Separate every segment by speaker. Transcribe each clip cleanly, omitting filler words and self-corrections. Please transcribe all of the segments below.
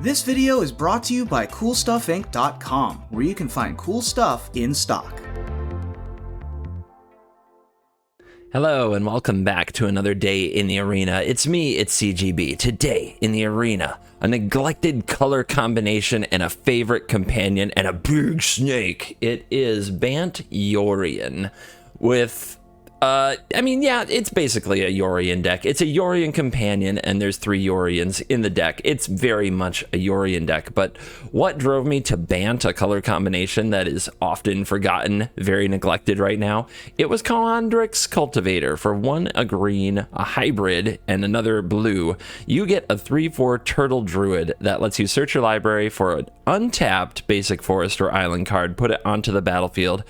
Speaker 1: This video is brought to you by CoolStuffInc.com, where you can find cool stuff in stock.
Speaker 2: Hello and welcome back to another day in the arena. It's me, it's CGB. Today in the arena, a neglected color combination and a favorite companion and a big snake. It is BANT Yorion with... it's basically a Yorion deck. It's a Yorion companion, and there's 3 Yorions in the deck. It's very much a Yorion deck, but what drove me to BANT, a color combination that is often forgotten, very neglected right now, it was Kondrik's Cultivator. For 1 a green, a hybrid, and another blue, you get a 3/4 Turtle Druid that lets you search your library for an untapped basic forest or island card, put it onto the battlefield,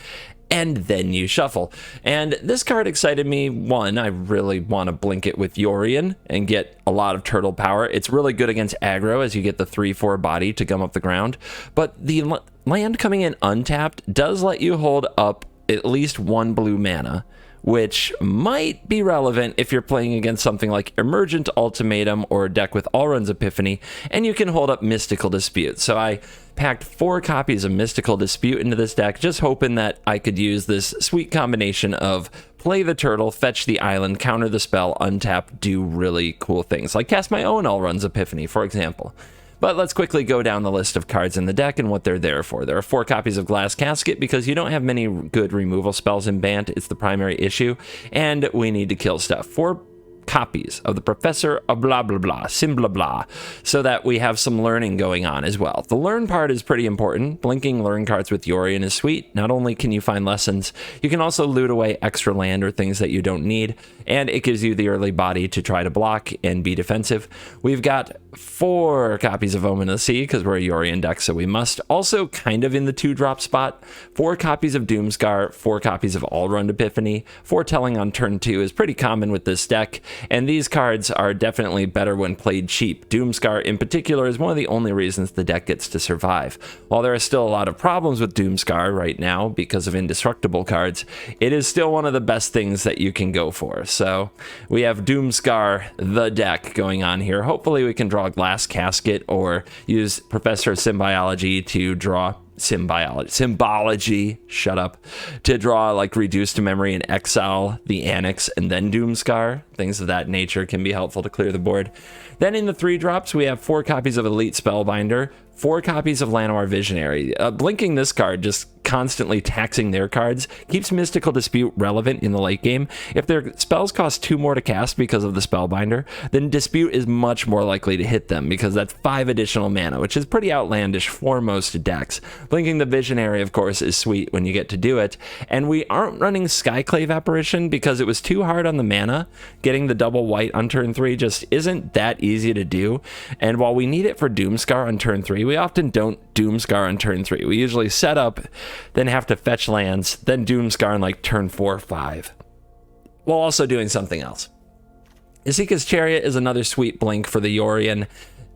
Speaker 2: and then you shuffle. And this card excited me. 1, I really want to blink it with Yorion and get a lot of turtle power. It's really good against aggro as you get the 3/4 body to gum up the ground. But the land coming in untapped does let you hold up at least 1 blue mana, which might be relevant if you're playing against something like Emergent Ultimatum or a deck with Alrund's Epiphany, and you can hold up Mystical Dispute. So I packed 4 copies of Mystical Dispute into this deck, just hoping that I could use this sweet combination of play the turtle, fetch the island, counter the spell, untap, do really cool things, like cast my own Alrund's Epiphany, for example. But let's quickly go down the list of cards in the deck and what they're there for. There are 4 copies of Glass Casket because you don't have many good removal spells in BANT. It's the primary issue, and we need to kill stuff. 4 copies of the Professor of blah blah blah, sim blah blah, so that we have some learning going on as well. The learn part is pretty important. Blinking learn cards with Yorion is sweet. Not only can you find lessons, you can also loot away extra land or things that you don't need, and it gives you the early body to try to block and be defensive. We've got 4 copies of Omen of the Sea because we're a Yorion deck, so we must. Also kind of in the 2-drop spot, 4 copies of Doomscar, 4 copies of Alrund Epiphany. Foretelling on turn 2 is pretty common with this deck, and these cards are definitely better when played cheap. Doomscar in particular is one of the only reasons the deck gets to survive. While there are still a lot of problems with Doomscar right now because of indestructible cards, it is still one of the best things that you can go for. So we have Doomscar, the deck, going on here. Hopefully we can draw a Glass Casket or use Professor of Symbiology to draw symbology, shut up, to draw like Reduce to Memory and exile the Annex and then Doomscar. Things of that nature can be helpful to clear the board. Then in the 3-drops, we have 4 copies of Elite Spellbinder, 4 copies of Llanowar Visionary. Blinking this card, just constantly taxing their cards, keeps Mystical Dispute relevant in the late game. If their spells cost 2 more to cast because of the Spellbinder, then Dispute is much more likely to hit them because that's 5 additional mana, which is pretty outlandish for most decks. Blinking the Visionary, of course, is sweet when you get to do it, and we aren't running Skyclave Apparition because it was too hard on the mana. Getting the double white on turn 3 just isn't that easy to do, and while we need it for Doomscar on turn 3, we often don't Doomscar on turn 3. We usually set up, then have to fetch lands, then Doomscar on like turn 4 or 5, while also doing something else. Isika's Chariot is another sweet blink for the Yorion.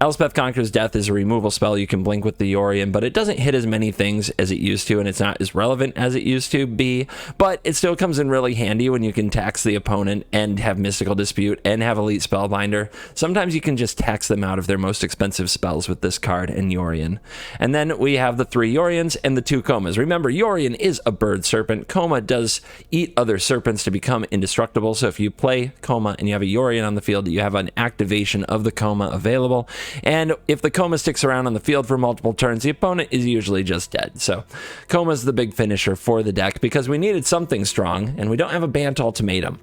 Speaker 2: Elspeth Conquers Death is a removal spell you can blink with the Yorion, but it doesn't hit as many things as it used to, and it's not as relevant as it used to be, but it still comes in really handy when you can tax the opponent and have Mystical Dispute and have Elite Spellbinder. Sometimes you can just tax them out of their most expensive spells with this card and Yorion. And then we have the 3 Yorions and the 2 Komas. Remember, Yorion is a bird serpent. Koma does eat other serpents to become indestructible, so if you play Koma and you have a Yorion on the field, you have an activation of the Koma available. And if the Koma sticks around on the field for multiple turns, the opponent is usually just dead. So Koma's the big finisher for the deck because we needed something strong, and we don't have a BANT Ultimatum.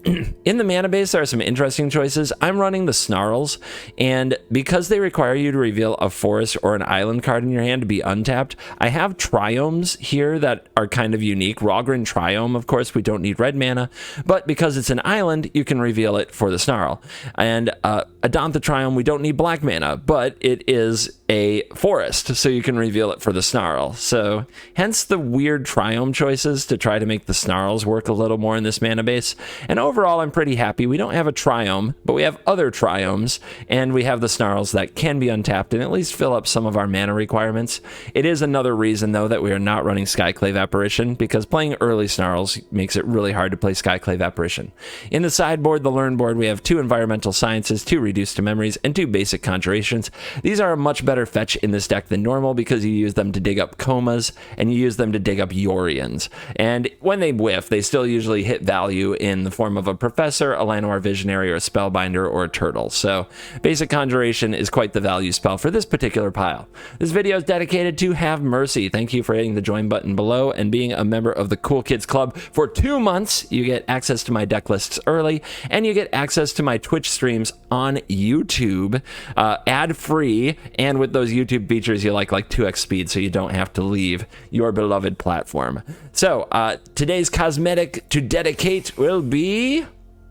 Speaker 2: In the mana base, there are some interesting choices. I'm running the Snarls, and because they require you to reveal a forest or an island card in your hand to be untapped, I have Triomes here that are kind of unique. Rogren Triome, of course, we don't need red mana, but because it's an island, you can reveal it for the Snarl. And Adantha Triome, we don't need black mana, but it is a forest, so you can reveal it for the Snarl. So hence the weird Triome choices to try to make the Snarls work a little more in this mana base. And overall, I'm pretty happy. We don't have a Triome, but we have other Triomes, and we have the Snarls that can be untapped and at least fill up some of our mana requirements. It is another reason, though, that we are not running Skyclave Apparition, because playing early Snarls makes it really hard to play Skyclave Apparition. In the sideboard, the Learn board, we have 2 Environmental Sciences, 2 Reduced to Memories, and 2 Basic Conjurations. These are a much better fetch in this deck than normal because you use them to dig up Comas, and you use them to dig up Yorions. And when they whiff, they still usually hit value in the form of a Professor, a Llanowar Visionary, or a Spellbinder, or a Turtle. So Basic Conjuration is quite the value spell for this particular pile. This video is dedicated to Have Mercy. Thank you for hitting the join button below and being a member of the Cool Kids Club. For 2 months, you get access to my deck lists early, and you get access to my Twitch streams on YouTube, ad-free, and with those YouTube features, you like 2x speed, so you don't have to leave your beloved platform. So, today's cosmetic to dedicate will be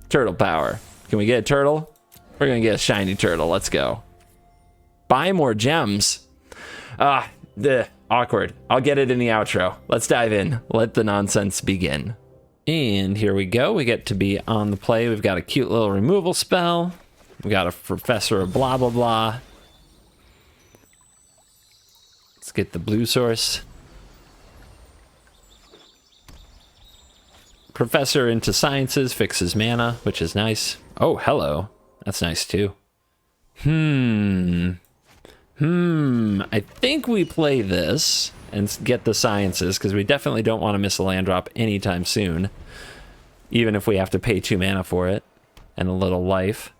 Speaker 2: Turtle Power. Can we get a turtle? We're gonna get a shiny turtle. Let's go. Buy more gems. Awkward. I'll get it in the outro. Let's dive in. Let the nonsense begin. And here we go. We get to be on the play. We've got a cute little removal spell. We got a Professor of blah, blah, blah. Let's get the blue source. Professor into Sciences fixes mana, which is nice. Oh, hello. That's nice too. I think we play this and get the Sciences, because we definitely don't want to miss a land drop anytime soon, even if we have to pay 2 mana for it and a little life.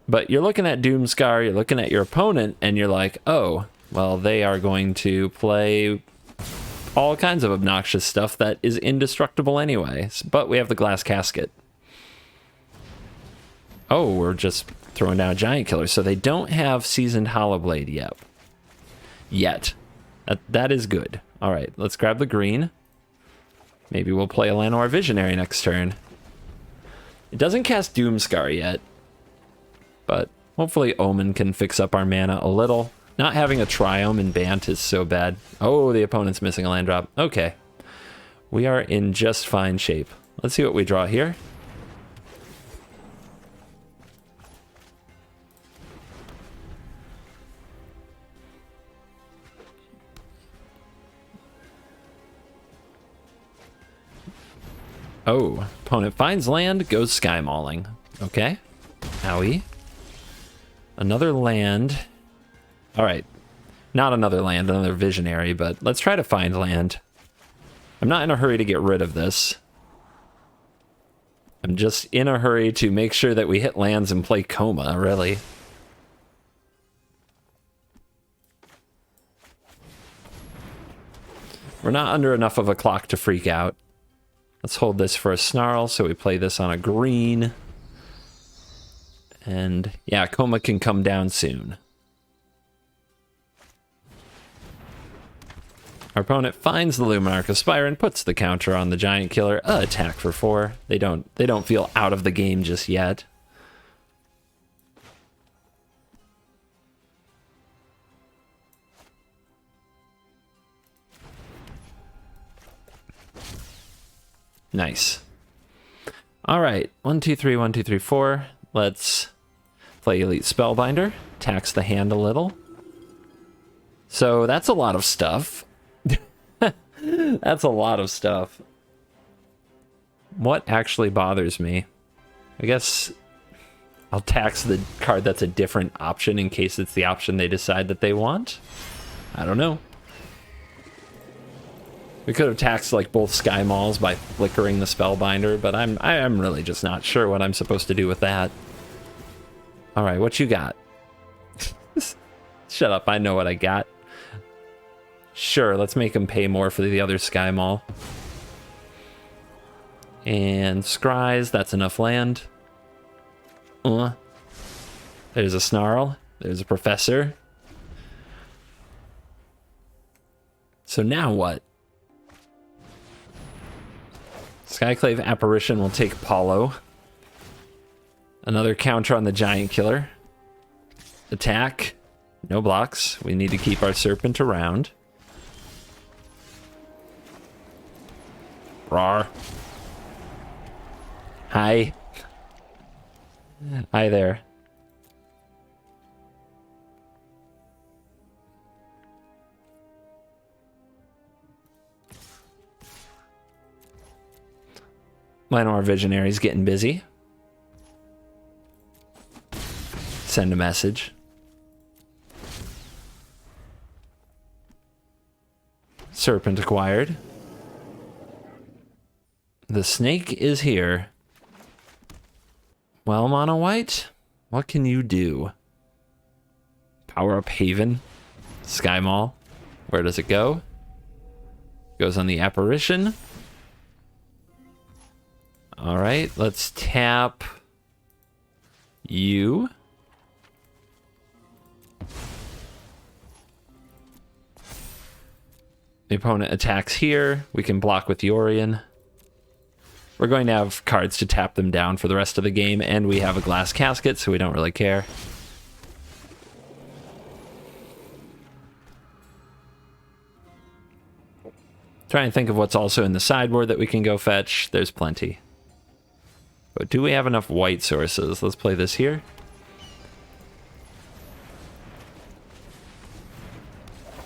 Speaker 2: But you're looking at Doomscar, you're looking at your opponent, and you're like, oh, well, they are going to play all kinds of obnoxious stuff that is indestructible anyway. But we have the Glass Casket. Oh, we're just throwing down a Giant Killer. So they don't have Seasoned Hollowblade yet. That is good. All right, let's grab the green. Maybe we'll play a Llanowar Visionary next turn. It doesn't cast Doomscar yet, but hopefully Omen can fix up our mana a little. Not having a Triome in BANT is so bad. Oh, the opponent's missing a land drop. Okay. We are in just fine shape. Let's see what we draw here. Oh, opponent finds land, goes Sky Mauling. Okay. Owie. Another land. All right. Not another land, another Visionary, but let's try to find land. I'm not in a hurry to get rid of this. I'm just in a hurry to make sure that we hit lands and play Coma, really. We're not under enough of a clock to freak out. Let's hold this for a Snarl, so we play this on a green. And yeah, Coma can come down soon. Our opponent finds the Luminarch of Spire and puts the counter on the Giant Killer. Attack for 4. They don't feel out of the game just yet. Nice. All right, 1, 2, 3, 1, 2, 3, 4. Let's play Elite Spellbinder. Tax the hand a little. So that's a lot of stuff. That's a lot of stuff. What actually bothers me? I guess I'll tax the card that's a different option in case it's the option they decide that they want. I don't know. We could have taxed like both Sky Mauls by flickering the Spellbinder, but I'm really just not sure what I'm supposed to do with that. All right, what you got? Shut up, I know what I got. Sure, let's make him pay more for the other Sky Maul. And Scries, that's enough land. There's a Snarl. There's a Professor. So now what? Skyclave Apparition will take Paulo. Another counter on the Giant Killer. Attack. No blocks. We need to keep our Serpent around. Rawr. Hi. Hi there. Minor Visionary's getting busy. Send a message. Serpent acquired. The snake is here. Well, Mono White, what can you do? Power up Haven. Sky Mall. Where does it go? Goes on the Apparition. Alright, let's tap you. The opponent attacks here. We can block with Yorion. We're going to have cards to tap them down for the rest of the game, and we have a glass casket, so we don't really care. Try and think of what's also in the sideboard that we can go fetch. There's plenty. But do we have enough white sources? Let's play this here.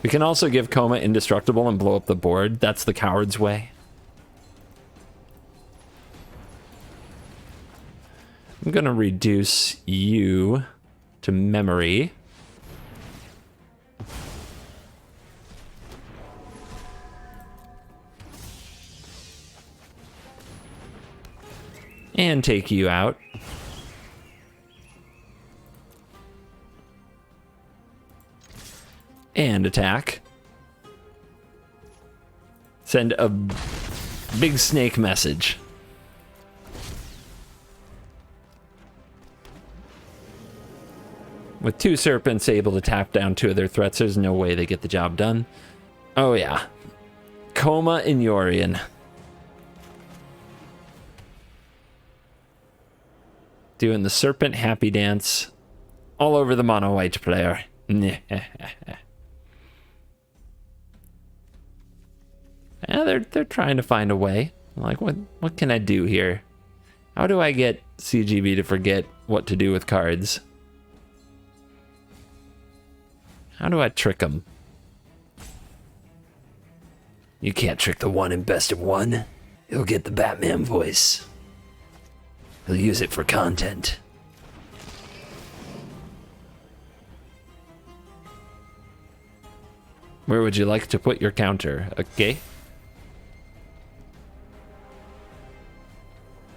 Speaker 2: We can also give Coma indestructible and blow up the board. That's the coward's way. I'm going to reduce you to memory. And take you out. And attack. Send a big snake message. With 2 serpents able to tap down 2 of their threats, there's no way they get the job done. Oh yeah. Coma and Yorion. Doing the serpent happy dance all over the mono white player. Yeah, they're trying to find a way. Like, what can I do here? How do I get CGB to forget what to do with cards? How do I trick them? You can't trick the one in best of one. He'll get the Batman voice. He'll use it for content. Where would you like to put your counter? Okay.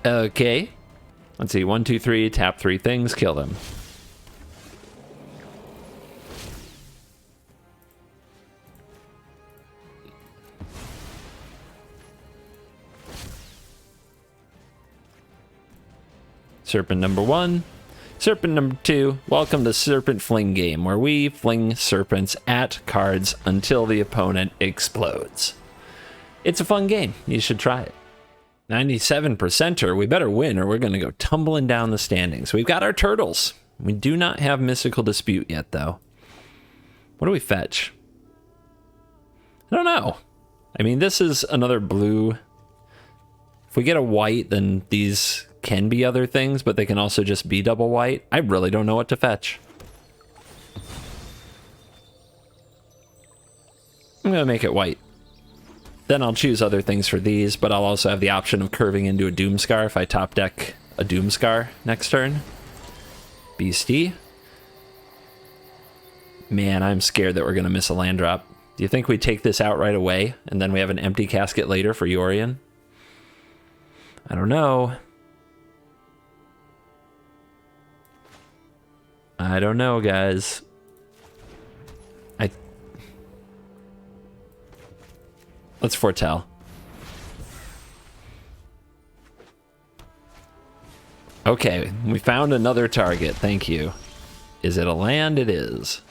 Speaker 2: Okay. Let's see. 1, 2, 3. Tap 3 things. Kill them. Serpent number 1. Serpent number 2. Welcome to Serpent Fling Game, where we fling serpents at cards until the opponent explodes. It's a fun game. You should try it. 97%er. We better win or we're going to go tumbling down the standings. We've got our turtles. We do not have Mystical Dispute yet, though. What do we fetch? I don't know. I mean, this is another blue. If we get a white, then these can be other things, but they can also just be double white. I really don't know what to fetch. I'm going to make it white. Then I'll choose other things for these, but I'll also have the option of curving into a Doomscar if I top deck a Doomscar next turn. Beastie. Man, I'm scared that we're going to miss a land drop. Do you think we take this out right away, and then we have an empty casket later for Yorion? I don't know. I don't know, guys. Let's foretell. Okay, we found another target. Thank you. Is it a land? It is.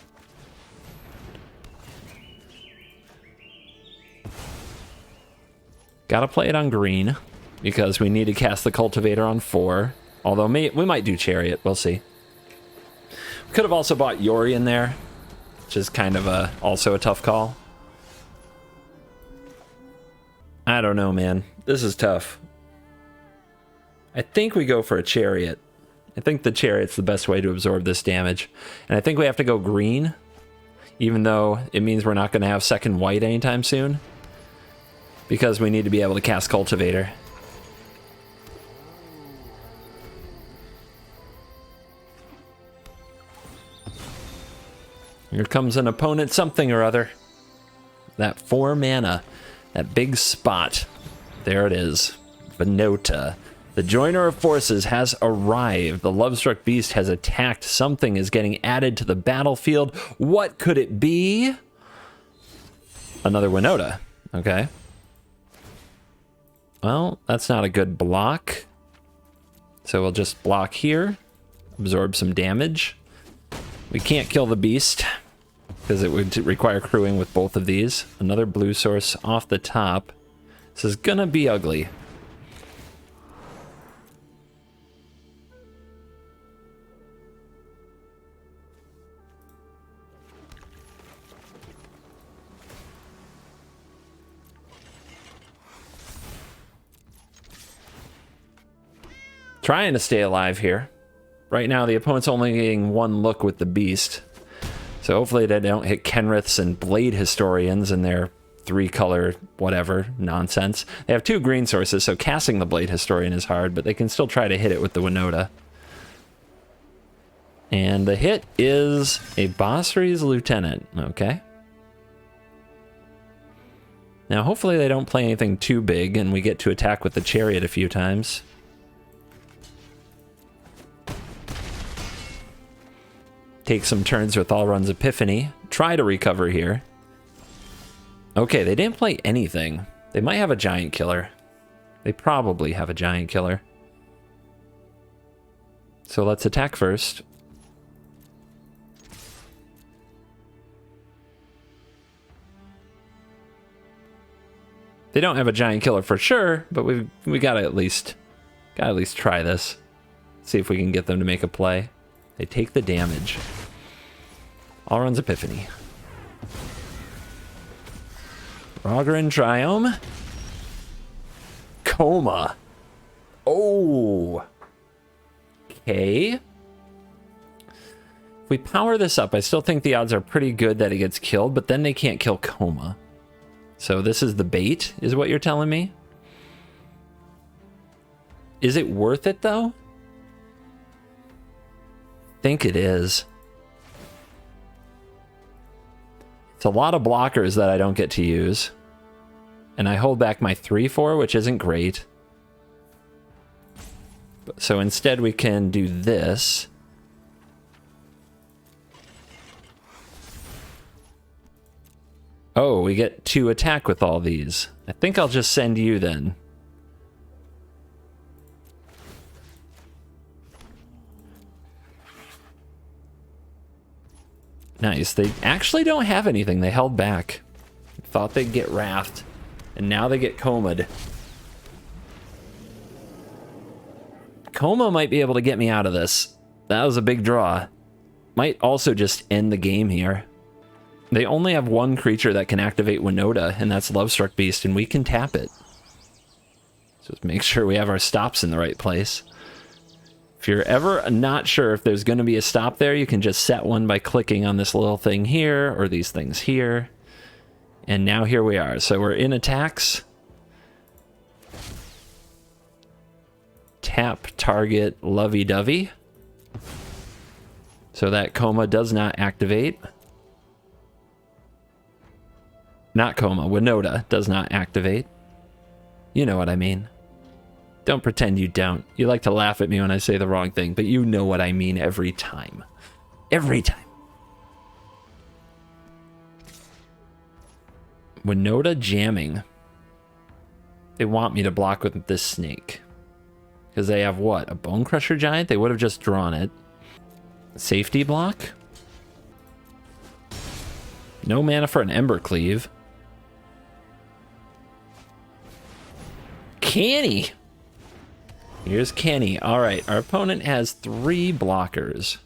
Speaker 2: Gotta play it on green because we need to cast the Cultivator on 4. Although we might do Chariot. We'll see. We could have also bought Yorion there, which is kind of also a tough call. I don't know, man. This is tough. I think we go for a chariot. I think the chariot's the best way to absorb this damage. And I think we have to go green, even though it means we're not going to have second white anytime soon, because we need to be able to cast Cultivator. Here comes an opponent something or other. That 4 mana, that big spot. There it is. Venota. The Joiner of Forces has arrived. The Lovestruck Beast has attacked. Something is getting added to the battlefield. What could it be? Another Winota. Okay. Well, that's not a good block. So we'll just block here. Absorb some damage. We can't kill the beast, because it would require crewing with both of these. Another blue source off the top. This is gonna be ugly. Trying to stay alive here. Right now, the opponent's only getting 1 look with the beast. So hopefully they don't hit Kenriths and Blade Historians in their 3-color whatever nonsense. They have 2 green sources, so casting the Blade Historian is hard, but they can still try to hit it with the Winota. And the hit is a Basri's Lieutenant. Okay. Now hopefully they don't play anything too big and we get to attack with the Chariot a few times. Take some turns with Alrund's Epiphany. Try to recover here. Okay, they didn't play anything. They might have a Giant Killer. They probably have a Giant Killer. So let's attack first. They don't have a Giant Killer for sure, but we gotta at least try this. See if we can get them to make a play. They take the damage. Alrund's Epiphany. Rogrin Triome. Coma. Oh. Okay. If we power this up, I still think the odds are pretty good that it gets killed, but then they can't kill Coma. So this is the bait, is what you're telling me? Is it worth it, though? I think it is. It's a lot of blockers that I don't get to use. And I hold back my 3/4, which isn't great. So instead we can do this. Oh, we get to attack with all these. I think I'll just send you then. Nice. They actually don't have anything. They held back. Thought they'd get Wrathed. And now they get Coma'd. Coma might be able to get me out of this. That was a big draw. Might also just end the game here. They only have 1 creature that can activate Winota, and that's Lovestruck Beast, and we can tap it. Just make sure we have our stops in the right place. If you're ever not sure if there's going to be a stop there, you can just set one by clicking on this little thing here, or these things here. And now here we are. So we're in attacks. Tap target lovey-dovey. So that Coma does not activate. Not Coma, Winota does not activate. You know what I mean. Don't pretend you don't. You like to laugh at me when I say the wrong thing, but you know what I mean every time. Every time. Winota jamming. They want me to block with this snake. Because they have what? A Bone Crusher Giant? They would have just drawn it. Safety block? No mana for an Embercleave. Canny! Here's Kenny. Alright, our opponent has 3 blockers.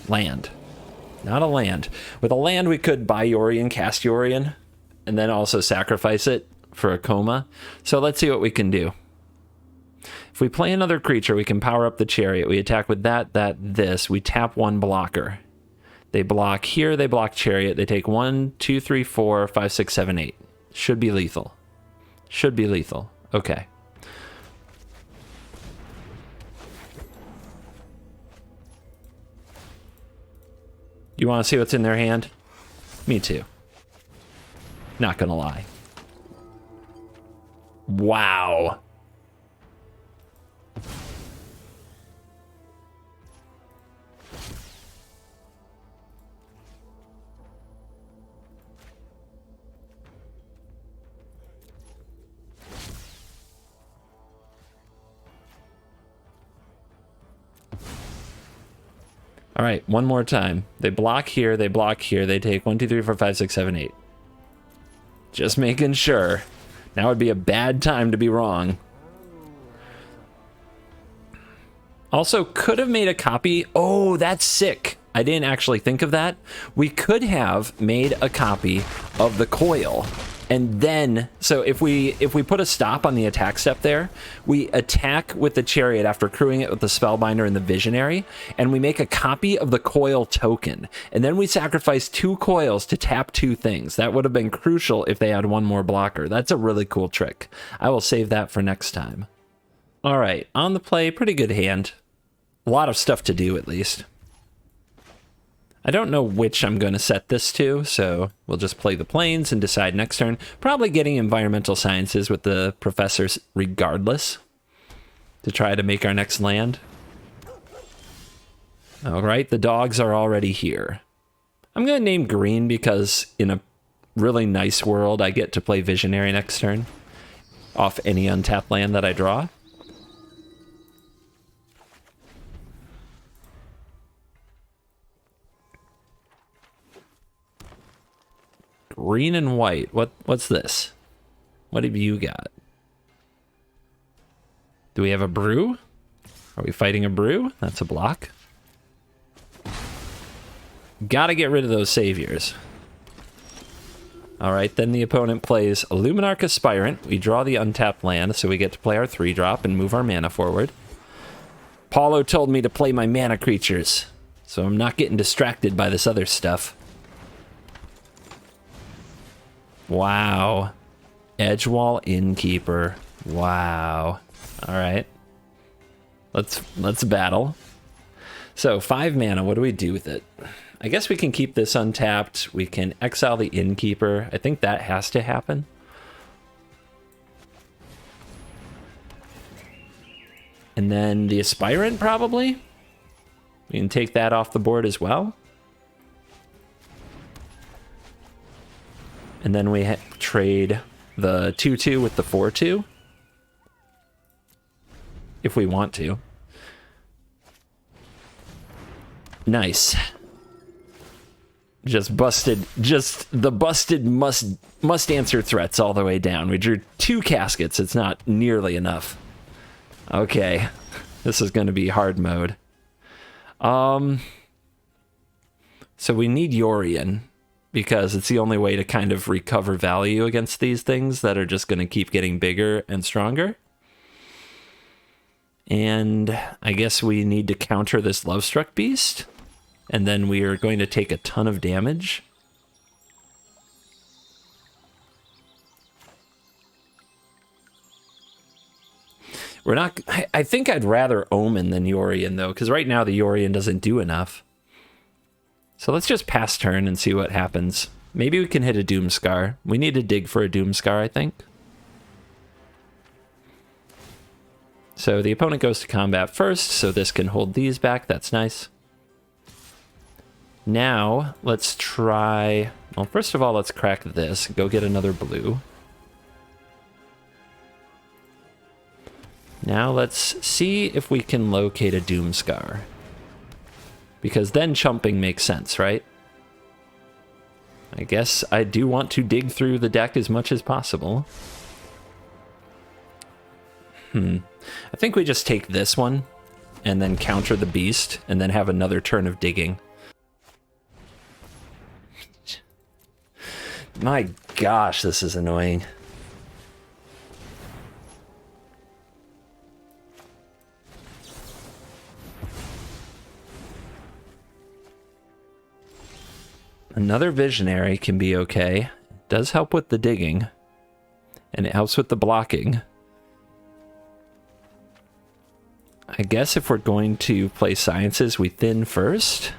Speaker 2: Land. Not a land. With a land, we could buy Yorion, cast Yorion, and then also sacrifice it for a Coma. So let's see what we can do. If we play another creature, we can power up the chariot. We attack with this. We tap one blocker. They block here, they block chariot. They take 1, 2, 3, 4, 5, 6, 7, 8. Should be lethal. Should be lethal. Okay. You want to see what's in their hand? Me too. Not gonna lie. Wow. All right, one more time. They block here, they block here. They take 1, 2, 3, 4, 5, 6, 7, 8. Just making sure. Now would be a bad time to be wrong. Also, could have made a copy. Oh, that's sick. I didn't actually think of that. We could have made a copy of the coil. And then, so if we put a stop on the attack step there, we attack with the chariot after crewing it with the spellbinder and the visionary, and we make a copy of the coil token. And then we sacrifice 2 coils to tap 2 things. That would have been crucial if they had one more blocker. That's a really cool trick. I will save that for next time. All right, on the play, pretty good hand. A lot of stuff to do, at least. I don't know which I'm going to set this to, so we'll just play the planes and decide next turn. Probably getting environmental sciences with the professors regardless to try to make our next land. All right, the dogs are already here. I'm going to name green because in a really nice world, I get to play visionary next turn off any untapped land that I draw. Green and white. What's this? What have you got? Do we have a brew? Are we fighting a brew? That's a block. Gotta get rid of those saviors. All right, then the opponent plays a Luminarch Aspirant. We draw the untapped land, so we get to play our 3-drop and move our mana forward. Paulo told me to play my mana creatures, so I'm not getting distracted by this other stuff. Wow. Edgewall Innkeeper. Wow. All right. Let's battle. So 5 mana, what do we do with it? I guess we can keep this untapped. We can exile the Innkeeper. I think that has to happen. And then the Aspirant, probably. We can take that off the board as well. And then we trade the 2/2 with the 4/2. If we want to. Nice. Just the busted must answer threats all the way down. We drew 2 caskets. It's not nearly enough. Okay. This is going to be hard mode. So we need Yorion, because it's the only way to kind of recover value against these things that are just going to keep getting bigger and stronger. And I guess we need to counter this Lovestruck Beast, and then we are going to take a ton of damage. We're not... I think I'd rather Omen than Yorion, though, because right now the Yorion doesn't do enough. So let's just pass turn and see what happens. Maybe we can hit a Doomscar. We need to dig for a Doomscar, I think. So the opponent goes to combat first, so this can hold these back. That's nice. Now, let's try... Well, first of all, let's crack this. Go get another blue. Now let's see if we can locate a Doomscar. Because then chumping makes sense, right? I guess I do want to dig through the deck as much as possible. I think we just take this one and then counter the beast and then have another turn of digging. My gosh, this is annoying. Another Visionary can be okay. It does help with the digging. And it helps with the blocking. I guess if we're going to play Sciences, we thin first.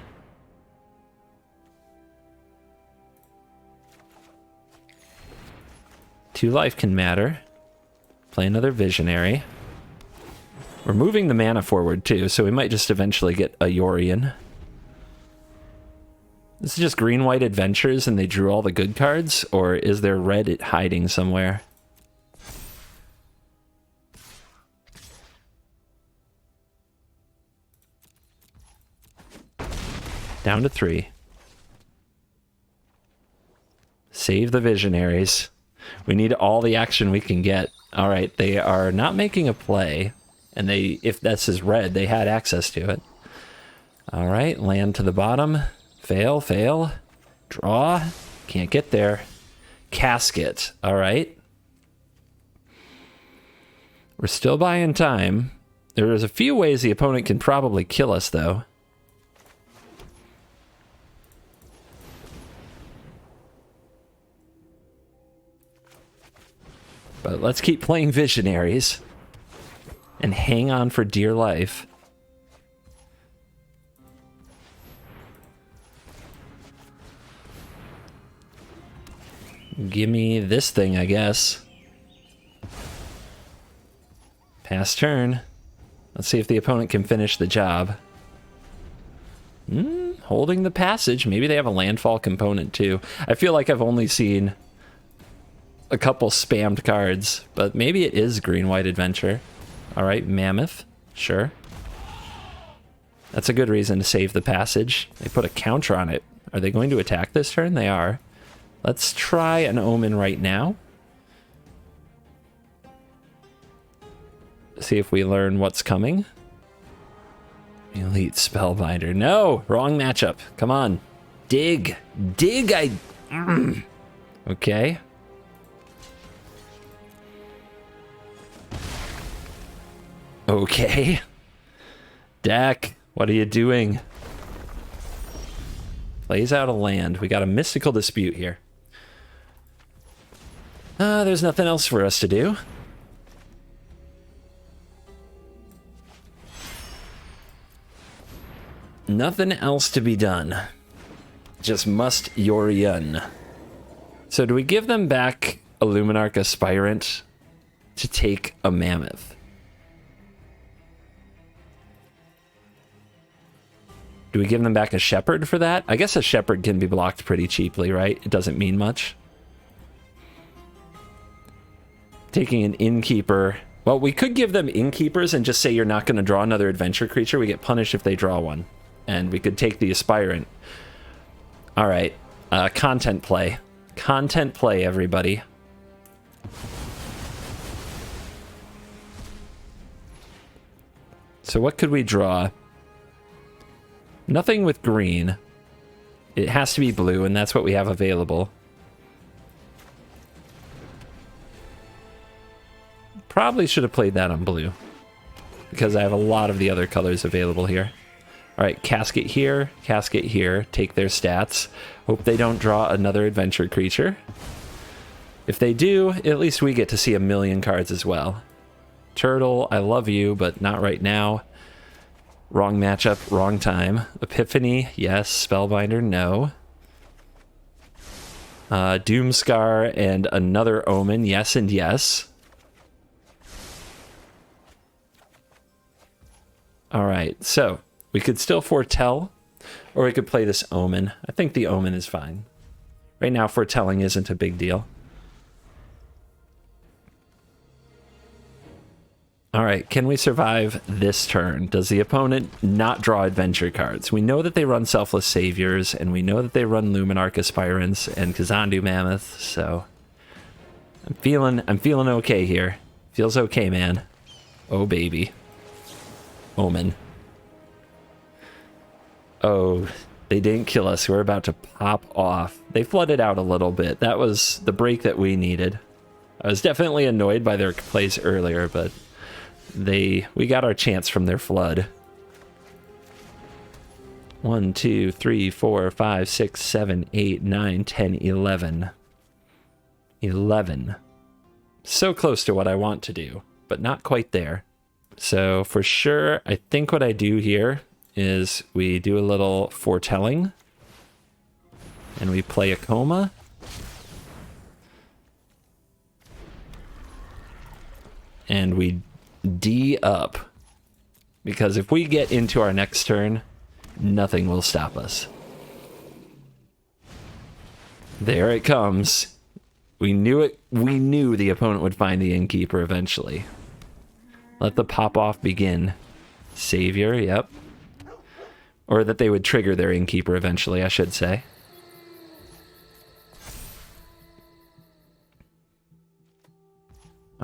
Speaker 2: Two life can matter. Play another Visionary. We're moving the mana forward too, so we might just eventually get a Yorion. This is just green-white adventures and they drew all the good cards? Or is there red hiding somewhere? Down to 3. Save the Visionaries. We need all the action we can get. Alright, they are not making a play. And they, if this is red, they had access to it. Alright, land to the bottom. Fail, fail. Draw. Can't get there. Casket. Alright. We're still buying time. There's a few ways the opponent can probably kill us, though. But let's keep playing Visionaries. And hang on for dear life. Give me this thing, I guess. Pass turn. Let's see if the opponent can finish the job. Holding the passage. Maybe they have a landfall component too. I feel like I've only seen a couple spammed cards, but maybe it is green-white adventure. Alright, Mammoth. Sure. That's a good reason to save the passage. They put a counter on it. Are they going to attack this turn? They are. Let's try an Omen right now. See if we learn what's coming. Elite Spellbinder. No! Wrong matchup. Come on. Dig. Dig! Okay. Okay. Dak, what are you doing? Plays out a land. We got a mystical dispute here. There's nothing else for us to do. Nothing else to be done. Just must Yorion. So do we give them back a Luminarch Aspirant to take a Mammoth? Do we give them back a Shepherd for that? I guess a Shepherd can be blocked pretty cheaply, right? It doesn't mean much. Taking an Innkeeper. Well, we could give them Innkeepers and just say you're not going to draw another adventure creature. We get punished if they draw one. And we could take the Aspirant. All right. Content play. Content play, everybody. So what could we draw? Nothing with green. It has to be blue, and that's what we have available. Probably should have played that on blue, because I have a lot of the other colors available here. Alright, casket here, take their stats. Hope they don't draw another adventure creature. If they do, at least we get to see a million cards as well. Turtle, I love you, but not right now. Wrong matchup, wrong time. Epiphany, yes. Spellbinder, no. Doomscar and another Omen, yes and yes. Alright, so we could still foretell, or we could play this Omen. I think the Omen is fine. Right now, foretelling isn't a big deal. Alright, can we survive this turn? Does the opponent not draw adventure cards? We know that they run Selfless Saviors, and we know that they run Luminarch Aspirants and Kazandu Mammoth, so I'm feeling okay here. Feels okay, man. Oh baby. Omen. Oh, they didn't kill us. We're about to pop off. They flooded out a little bit. That was the break that we needed. I was definitely annoyed by their plays earlier, but we got our chance from their flood. 1, 2, 3, 4, 5, 6, 7, 8, 9, 10, 11. 11. So close to what I want to do, but not quite there. So for sure, I think what I do here is we do a little foretelling and we play a coma. And we D up. Because if we get into our next turn, nothing will stop us. There it comes. We knew it. We knew the opponent would find the Innkeeper eventually. Let the pop-off begin. Savior, yep. Or that they would trigger their Innkeeper eventually, I should say.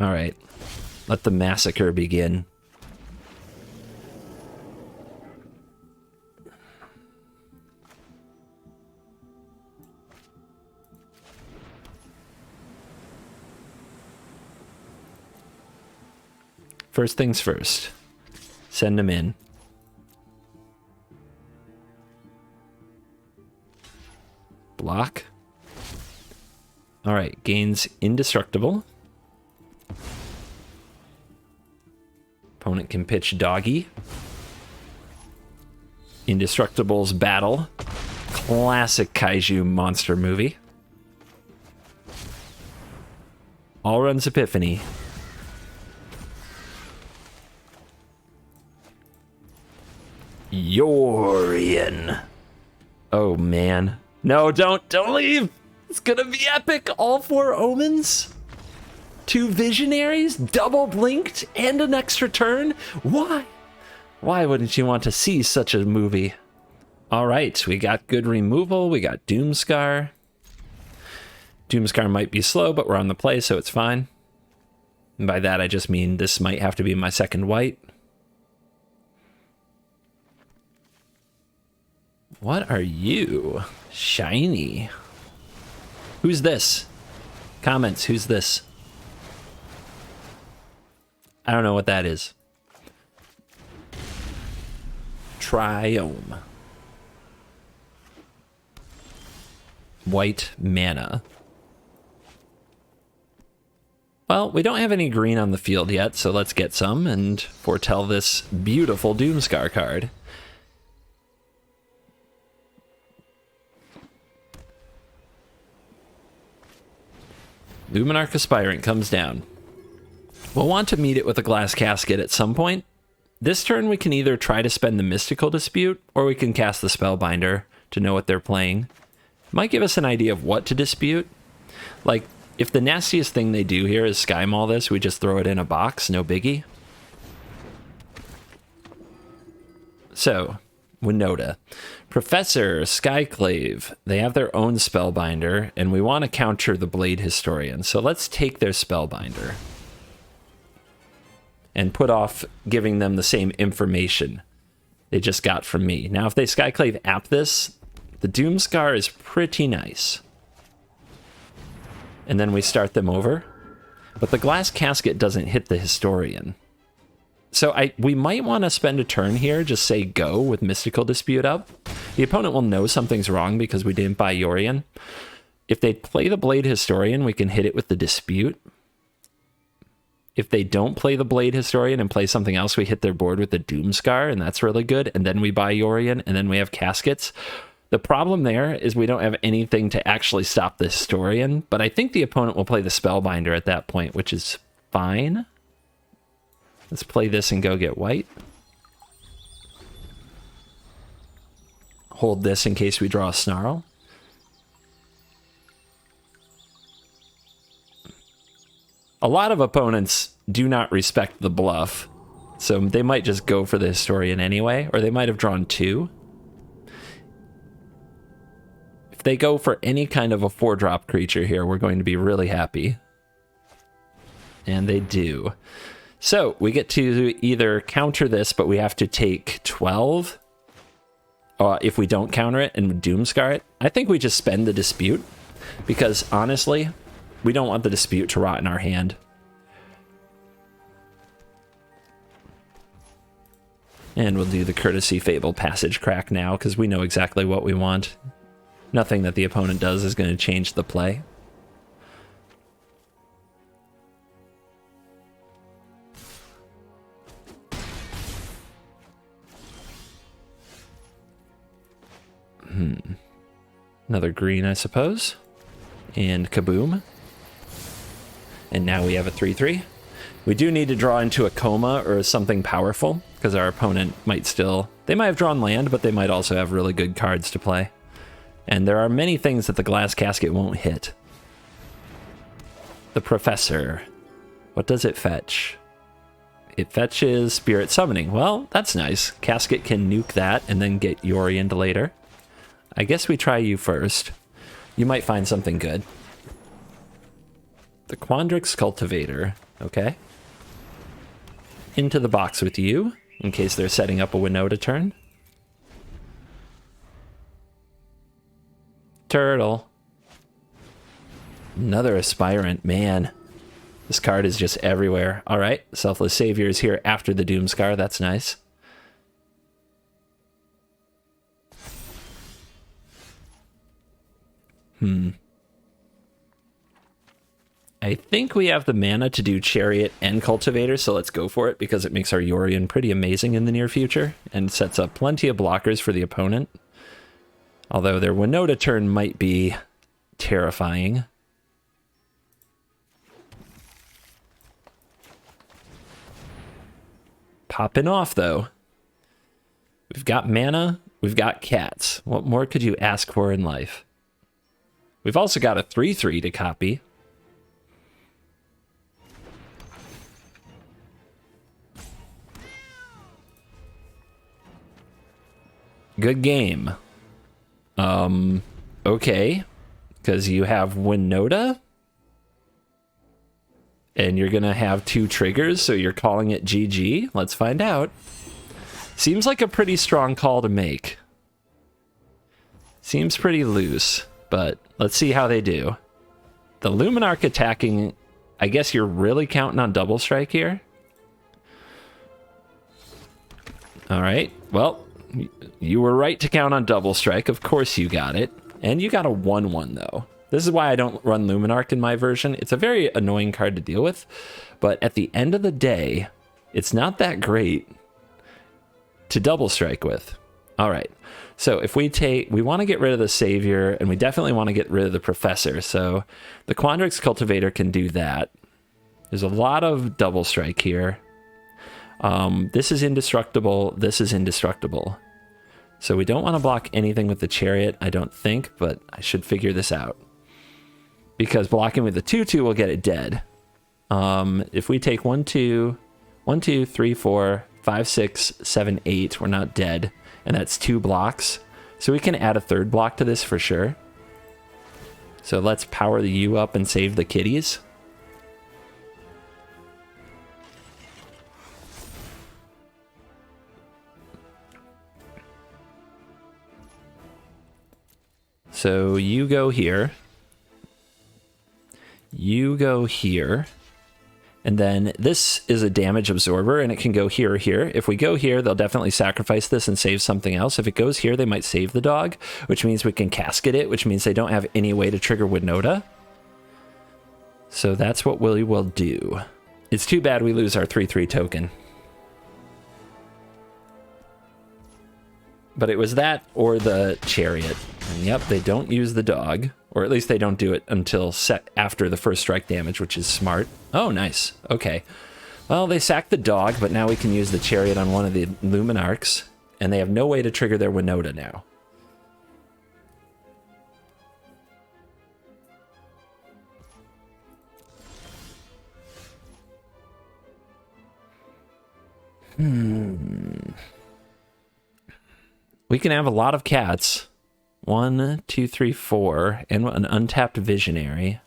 Speaker 2: Alright. Let the massacre begin. First things first. Send them in. Block. Alright, gains indestructible. Opponent can pitch Doggy. Indestructible's Battle. Classic Kaiju monster movie. All runs Epiphany. Yorion. Oh man. No, don't leave. It's gonna be epic. All 4 omens. 2 visionaries, double blinked, and an extra turn. Why? Why wouldn't you want to see such a movie? All right, we got good removal. We got Doomscar. Doomscar might be slow, but we're on the play, so it's fine. And by that, I just mean this might have to be my second white. What are you? Shiny. Who's this? Comments, who's this? I don't know what that is. Triome. White mana. Well, we don't have any green on the field yet, so let's get some and foretell this beautiful Doomscar card. Luminarch Aspirant comes down. We'll want to meet it with a glass casket at some point. This turn we can either try to spend the Mystical Dispute, or we can cast the Spellbinder to know what they're playing. Might give us an idea of what to dispute. Like, if the nastiest thing they do here is Sky Maul this, we just throw it in a box, no biggie. So, Winota. Professor, Skyclave, they have their own Spellbinder, and we want to counter the Blade Historian. So let's take their Spellbinder and put off giving them the same information they just got from me. Now, if they Skyclave app this, the Doomscar is pretty nice. And then we start them over. But the Glass Casket doesn't hit the Historian. So we might want to spend a turn here, just say go with Mystical Dispute up. The opponent will know something's wrong because we didn't buy Yorion. If they play the Blade Historian, we can hit it with the Dispute. If they don't play the Blade Historian and play something else, we hit their board with the Doomscar, and that's really good. And then we buy Yorion, and then we have Caskets. The problem there is we don't have anything to actually stop the Historian, but I think the opponent will play the Spellbinder at that point, which is fine. Let's play this and go get white. Hold this in case we draw a Snarl. A lot of opponents do not respect the bluff, so they might just go for the Historian anyway, or they might have drawn 2. If they go for any kind of a 4-drop creature here, we're going to be really happy. And they do. So we get to either counter this, but we have to take 12. If we don't counter it and Doomscar it, I think we just spend the Dispute, because honestly, we don't want the Dispute to rot in our hand. And we'll do the Courtesy Fable Passage Crack now, because we know exactly what we want. Nothing that the opponent does is going to change the play. Another green, I suppose. And kaboom. And now we have a 3-3. We do need to draw into a coma or something powerful, because our opponent might still... They might have drawn land, but they might also have really good cards to play. And there are many things that the Glass Casket won't hit. The Professor. What does it fetch? It fetches Spirit Summoning. Well, that's nice. Casket can nuke that and then get Yorianed later. I guess we try you first. You might find something good. The Quandrix Cultivator. Okay. Into the box with you, in case they're setting up a Winota turn. Turtle. Another Aspirant. Man, this card is just everywhere. All right, Selfless Savior is here after the Doomscar. That's nice. I think we have the mana to do Chariot and Cultivator, so let's go for it, because it makes our Yorion pretty amazing in the near future, and sets up plenty of blockers for the opponent. Although their Winota turn might be terrifying. Popping off, though. We've got mana, we've got cats. What more could you ask for in life? We've also got a 3-3 to copy. Good game. Okay. Because you have Winota. And you're going to have 2 triggers, so you're calling it GG. Let's find out. Seems like a pretty strong call to make. Seems pretty loose, but let's see how they do. The Luminarch attacking, I guess you're really counting on Double Strike here. All right, well, you were right to count on Double Strike. Of course you got it. And you got a 1-1, though. This is why I don't run Luminarch in my version. It's a very annoying card to deal with, but at the end of the day, it's not that great to Double Strike with. All right, so if we want to get rid of the Savior, and we definitely want to get rid of the Professor, so the Quandrix Cultivator can do that. There's a lot of Double Strike here. This is indestructible, this is indestructible. So we don't want to block anything with the Chariot, I don't think, but I should figure this out. Because blocking with the 2-2 will get it dead. If we take 1, 2, 3, 4, 5, 6, 7, 8, we're not dead. And that's 2 blocks. So we can add a 3rd block to this for sure. So let's power the U up and save the kitties. So you go here. You go here. And then this is a damage absorber, and it can go here or here. If we go here, they'll definitely sacrifice this and save something else. If it goes here, they might save the dog, which means we can casket it, which means they don't have any way to trigger Winota. So that's what we will do. It's too bad we lose our 3-3 token. But it was that or the Chariot. And yep, they don't use the dog. Or at least they don't do it until after the first strike damage, which is smart. Oh, nice. Okay. Well, they sacked the dog, but now we can use the Chariot on one of the Luminarchs. And they have no way to trigger their Winota now. We can have a lot of cats. 1, 2, 3, 4, and an untapped Visionary.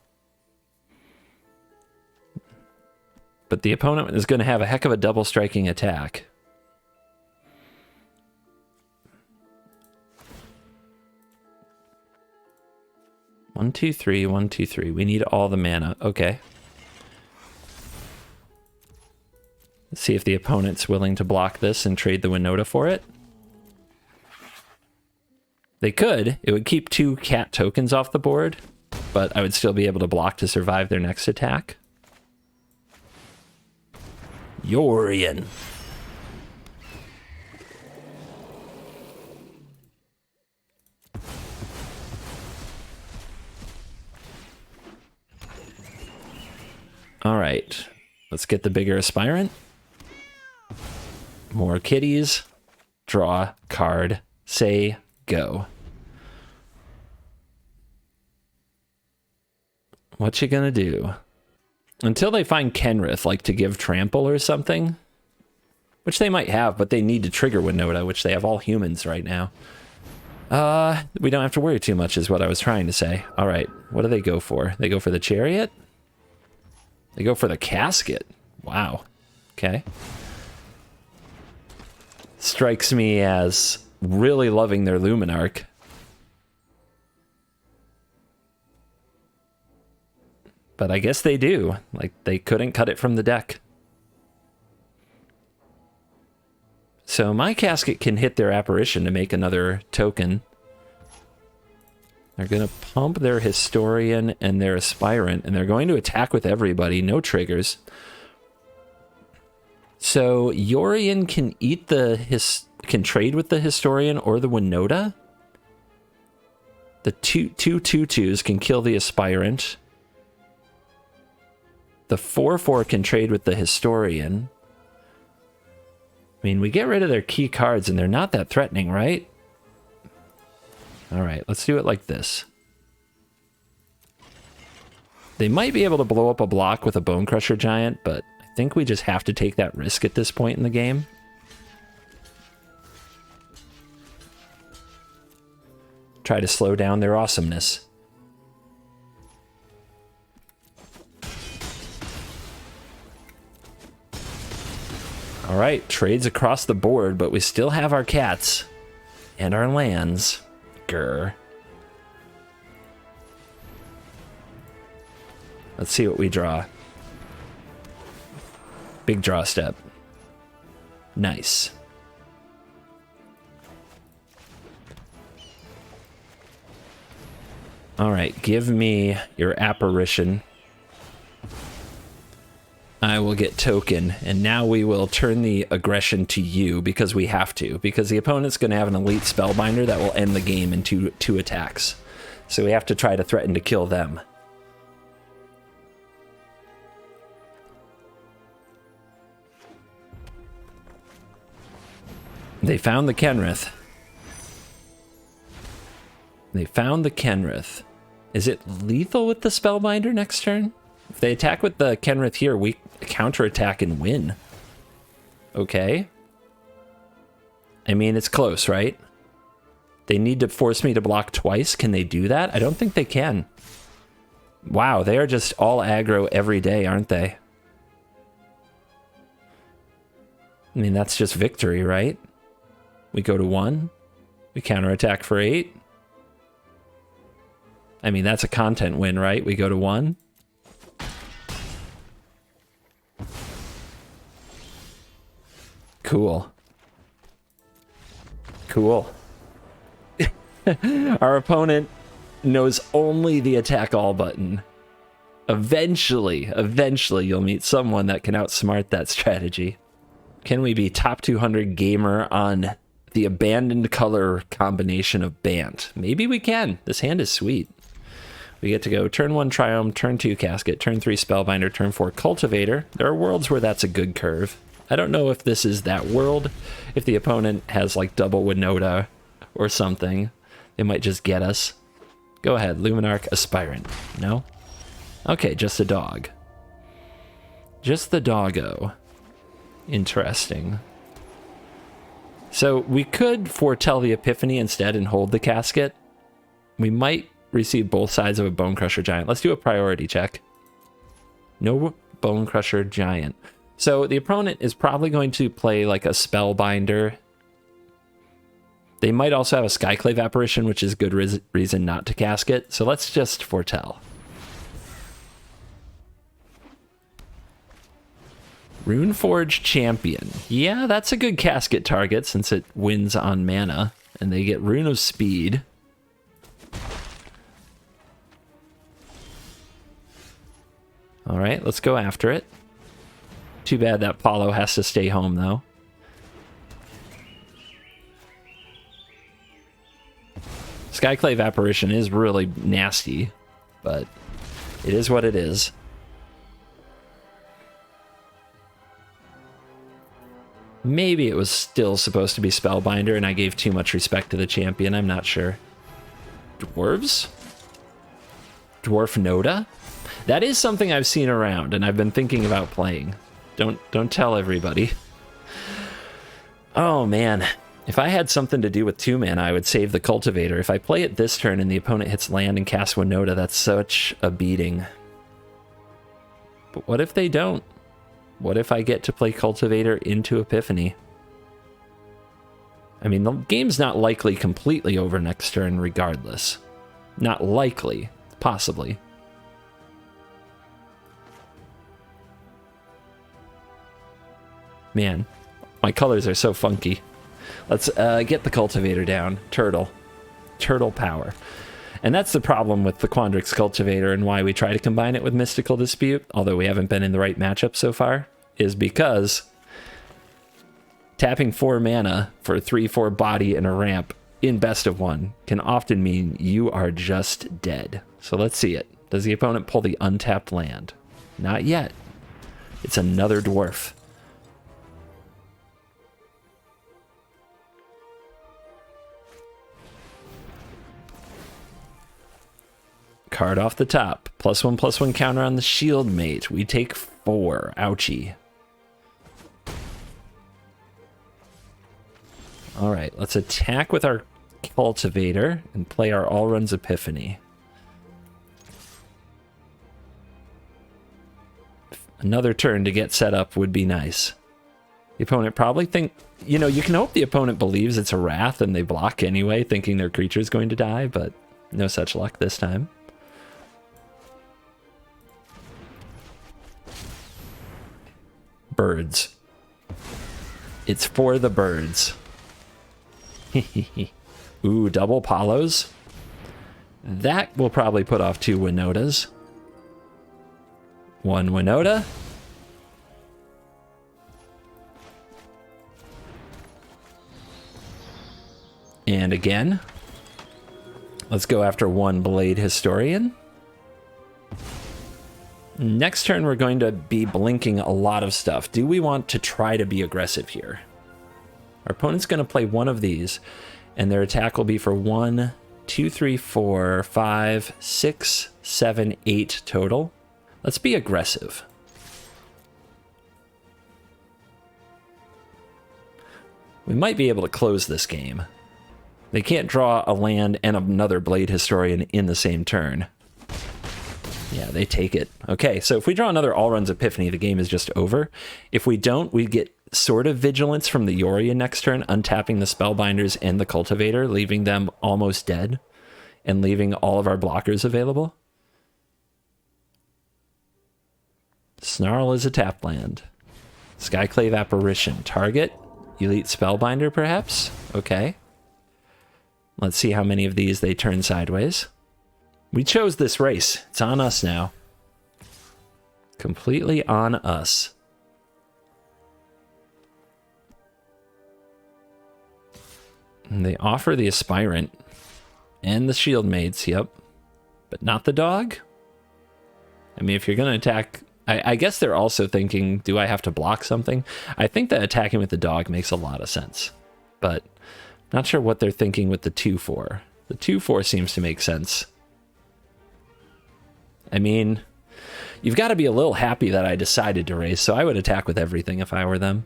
Speaker 2: But the opponent is going to have a heck of a double striking attack. One, two, three, 1, 2, 3. We need all the mana. Okay. Let's see if the opponent's willing to block this and trade the Winota for it. They could. It would keep 2 cat tokens off the board, but I would still be able to block to survive their next attack. Yorion. All right, let's get the bigger aspirant. More kitties. Draw card. Say go. What you gonna do? Until they find Kenrith, like to give trample or something, which they might have, but they need to trigger Winota, which they have all humans right now. We don't have to worry too much is what I was trying to say. All right, what do they go for? They go for the chariot? They go for the casket. Wow. Okay. Strikes me as really loving their Luminarch. But I guess they do. Like, they couldn't cut it from the deck. So my casket can hit their apparition to make another token. They're going to pump their Historian and their Aspirant, and they're going to attack with everybody. No triggers. So Yorion can eat can trade with the Historian or the Winota. The two 2/2s can kill the Aspirant. The 4/4 can trade with the Historian. I mean, we get rid of their key cards and they're not that threatening, right? All right, let's do it like this. They might be able to blow up a block with a Bone Crusher Giant, but I think we just have to take that risk at this point in the game. Try to slow down their awesomeness. All right, trades across the board, but we still have our cats and our lands. Grr. Let's see what we draw. Big draw step. Nice. All right, give me your apparition. I will get token, and now we will turn the aggression to you because we have to, because the opponent's going to have an elite spellbinder that will end the game in two attacks. So we have to try to threaten to kill them. They found the Kenrith. They found the Kenrith. Is it lethal with the spellbinder next turn? If they attack with the Kenrith here, we counterattack and win. Okay. I mean, it's close, right? They need to force me to block twice. Can they do that? I don't think they can. Wow, they are just all aggro every day, aren't they? I mean, that's just victory, right? We go to 1. We counterattack for 8. I mean, that's a content win, right? We go to 1. Cool. Cool. Our opponent knows only the attack all button. Eventually you'll meet someone that can outsmart that strategy. Can we be top 200 gamer on the abandoned color combination of BANT? Maybe we can. This hand is sweet. We get to go turn 1 Triumph, turn 2 Casket, turn 3 Spellbinder, turn 4 Cultivator. There are worlds where that's a good curve. I don't know if this is that world. If the opponent has like double Winota or something, they might just get us. Go ahead, Luminarch Aspirant. No? Okay, just a dog. Just the doggo. Interesting. So we could foretell the Epiphany instead and hold the Casket. We might receive both sides of a Bone Crusher Giant. Let's do a priority check. No Bone Crusher Giant. So the opponent is probably going to play like a Spellbinder. They might also have a Skyclave Apparition, which is good reason not to Casket. So let's just foretell. Runeforge Champion. Yeah, that's a good casket target since it wins on mana. And they get Rune of Speed. Alright, let's go after it. Too bad that Paulo has to stay home, though. Skyclave Apparition is really nasty, but it is what it is. Maybe it was still supposed to be Spellbinder and I gave too much respect to the champion, I'm not sure. Dwarves? Dwarf Noda? That is something I've seen around and I've been thinking about playing. Don't tell everybody. Oh man. If I had something to do with 2 mana, I would save the Cultivator. If I play it this turn and the opponent hits land and casts Winota, that's such a beating. But what if they don't? What if I get to play Cultivator into Epiphany? I mean, the game's not likely completely over next turn regardless. Not likely. Possibly. Man, my colors are so funky. Let's get the Cultivator down. Turtle. Turtle power. And that's the problem with the Quandrix Cultivator and why we try to combine it with Mystical Dispute, although we haven't been in the right matchup so far, is because tapping 4 mana for a 3/4 body and a ramp in best of 1 can often mean you are just dead. So let's see it. Does the opponent pull the untapped land? Not yet. It's another dwarf. Card off the top. +1/+1 counter on the shield mate. We take 4. Ouchie. Alright, let's attack with our Cultivator and play our Allrun's Epiphany. Another turn to get set up would be nice. The opponent probably you can hope the opponent believes it's a Wrath and they block anyway, thinking their creature's going to die, but no such luck this time. Birds. It's for the birds. Ooh, double Paulos. That will probably put off 2 Winotas. 1 Winota. And again. Let's go after 1 Blade Historian. Next turn, we're going to be blinking a lot of stuff. Do we want to try to be aggressive here? Our opponent's going to play 1 of these, and their attack will be for 1, 2, 3, 4, 5, 6, 7, 8 total. Let's be aggressive. We might be able to close this game. They can't draw a land and another Blade Historian in the same turn. Yeah, they take it. Okay, so if we draw another Allrun's Epiphany, the game is just over. If we don't, we get sort of Vigilance from the Yorion next turn, untapping the Spellbinders and the Cultivator, leaving them almost dead, and leaving all of our blockers available. Snarl is a tap land. Skyclave Apparition. Target. Elite Spellbinder, perhaps? Okay. Let's see how many of these they turn sideways. We chose this race. It's on us now. Completely on us. And they offer the Aspirant and the Shield Maids, yep. But not the dog? I mean, if you're going to attack... I guess they're also thinking, do I have to block something? I think that attacking with the dog makes a lot of sense. But not sure what they're thinking with the 2/4. The 2/4 seems to make sense. I mean, you've got to be a little happy that I decided to race, so I would attack with everything if I were them.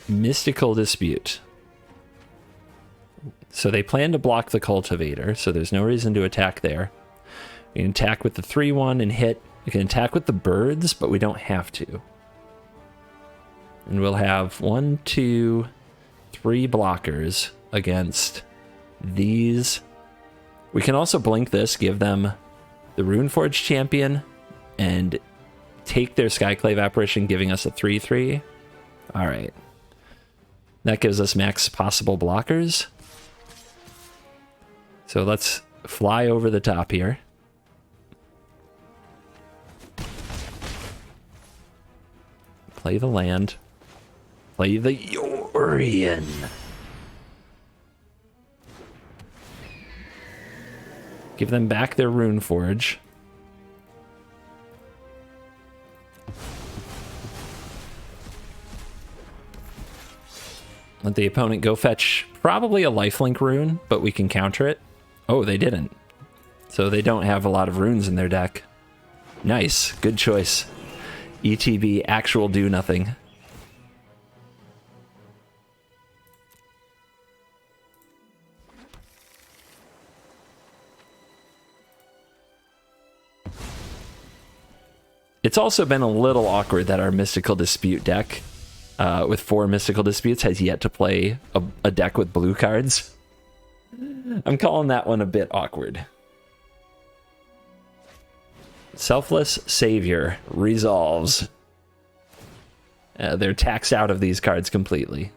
Speaker 2: Mystical Dispute. So they plan to block the Cultivator, so there's no reason to attack there. We can attack with the 3/1 and hit. We can attack with the birds, but we don't have to. And we'll have 1, 2, 3 blockers against these. We can also blink this, give them the Runeforge champion and take their Skyclave apparition, giving us a 3/3. All right. That gives us max possible blockers. So let's fly over the top here. Play the land. Play the Yorion. Give them back their Runeforge. Let the opponent go fetch probably a lifelink rune, but we can counter it. Oh, they didn't. So they don't have a lot of runes in their deck. Nice. Good choice. ETB, actual do nothing. It's also been a little awkward that our Mystical Dispute deck, with 4 Mystical Disputes, has yet to play a deck with blue cards. I'm calling that one a bit awkward. Selfless Savior resolves. They're taxed out of these cards completely.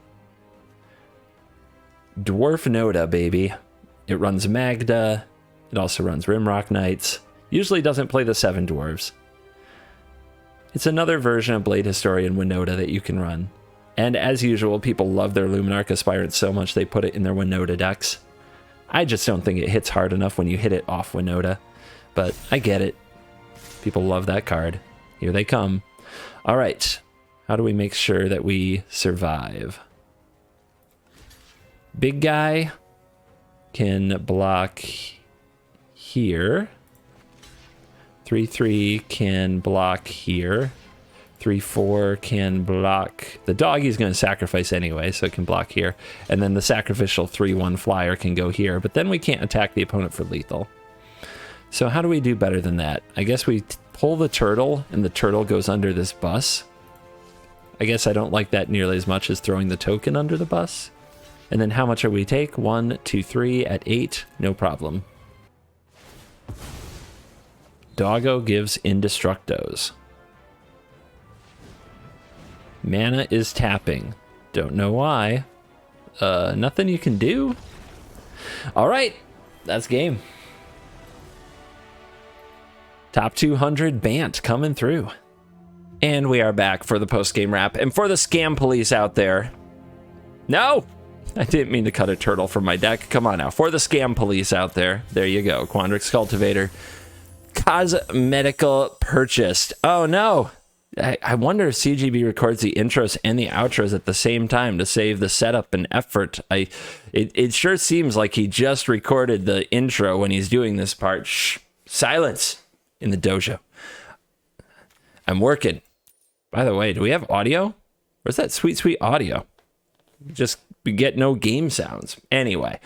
Speaker 2: Dwarf Noda, baby. It runs Magda. It also runs Rimrock Knights. Usually doesn't play the 7 dwarves. It's another version of Blade Historian Winota that you can run. And as usual, people love their Luminarch Aspirant so much they put it in their Winota decks. I just don't think it hits hard enough when you hit it off Winota. But I get it. People love that card. Here they come. All right. How do we make sure that we survive? Big guy can block here. 3/3 can block here. 3/4 can block. The doggy's going to sacrifice anyway, so it can block here. And then the sacrificial 3/1 flyer can go here. But then we can't attack the opponent for lethal. So how do we do better than that? I guess we pull the turtle, and the turtle goes under this bus. I guess I don't like that nearly as much as throwing the token under the bus. And then how much are we take? 1, 2, 3 at 8. No problem. Doggo gives Indestructos. Mana is tapping. Don't know why. Nothing you can do? All right, that's game. Top 200 BANT coming through. And we are back for the post-game wrap. And for the scam police out there... No! I didn't mean to cut a turtle from my deck. Come on now. For the scam police out there, there you go. Quandrix Cultivator. Cosmetical purchased. Oh no! I wonder if CGB records the intros and the outros at the same time to save the setup and effort. It sure seems like he just recorded the intro when he's doing this part. Shh! Silence in the dojo. I'm working. By the way, do we have audio? Where's that sweet, sweet audio? Just we get no game sounds. Anyway,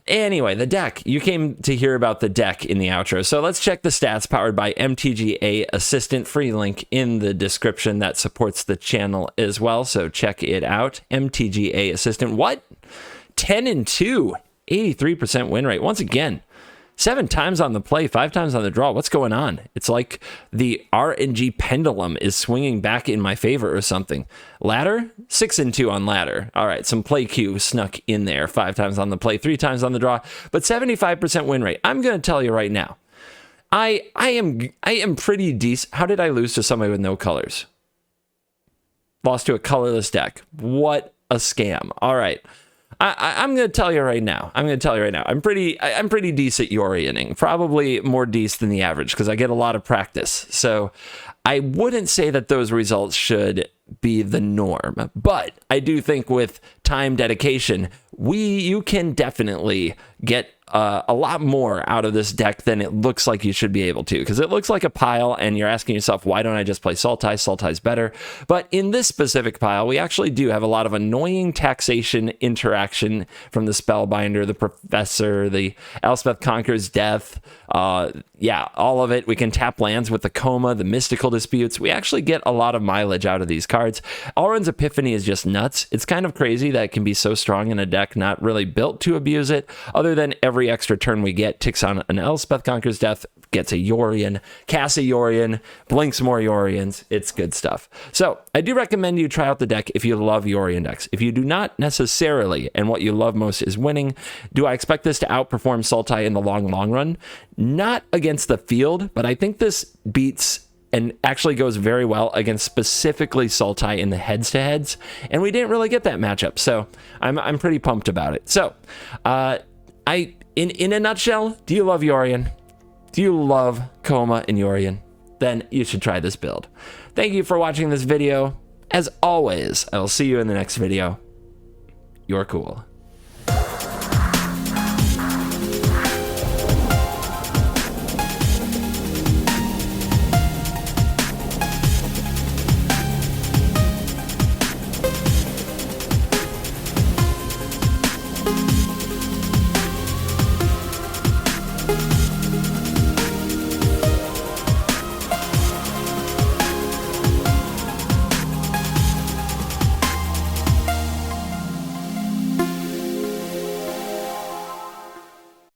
Speaker 2: the deck. You came to hear about the deck in the outro. So let's check the stats powered by MTG Assistant. Free link in the description that supports the channel as well. So check it out. MTG Assistant. What? 10-2. 83% win rate. Once again, 7 times on the play, 5 times on the draw. What's going on? It's like the RNG pendulum is swinging back in my favor or something. Ladder, 6-2 on ladder. All right, some play Q snuck in there. 5 times on the play, 3 times on the draw, but 75% win rate. I'm going to tell you right now, I am pretty decent. How did I lose to somebody with no colors? Lost to a colorless deck. What a scam. All right. I'm going to tell you right now. I'm pretty decent Yorioning. Probably more decent than the average because I get a lot of practice. So I wouldn't say that those results should be the norm. But I do think with time dedication, you can definitely get a lot more out of this deck than it looks like you should be able to, because it looks like a pile and you're asking yourself, why don't I just play Sultai? Sultai's better. But in this specific pile, we actually do have a lot of annoying taxation interaction from the Spellbinder, the Professor, the Elspeth Conquers Death. Yeah, all of it. We can tap lands with the Coma, the Mystical Disputes. We actually get a lot of mileage out of these cards. Alrund's Epiphany is just nuts. It's kind of crazy that it can be so strong in a deck not really built to abuse it, other than every every extra turn we get ticks on an Elspeth Conquers Death, gets a Yorion, casts a Yorion, blinks more Yorions. It's good stuff. So I do recommend you try out the deck if you love Yorion decks. If you do not necessarily, and what you love most is winning, do I expect this to outperform Sultai in the long run? Not against the field, but I think this beats and actually goes very well against specifically Sultai in the heads-to-heads, and we didn't really get that matchup, so I'm pretty pumped about it. So, in a nutshell, do you love Yorion? Do you love Koma and Yorion? Then you should try this build. Thank you for watching this video. As always, I will see you in the next video. You're cool.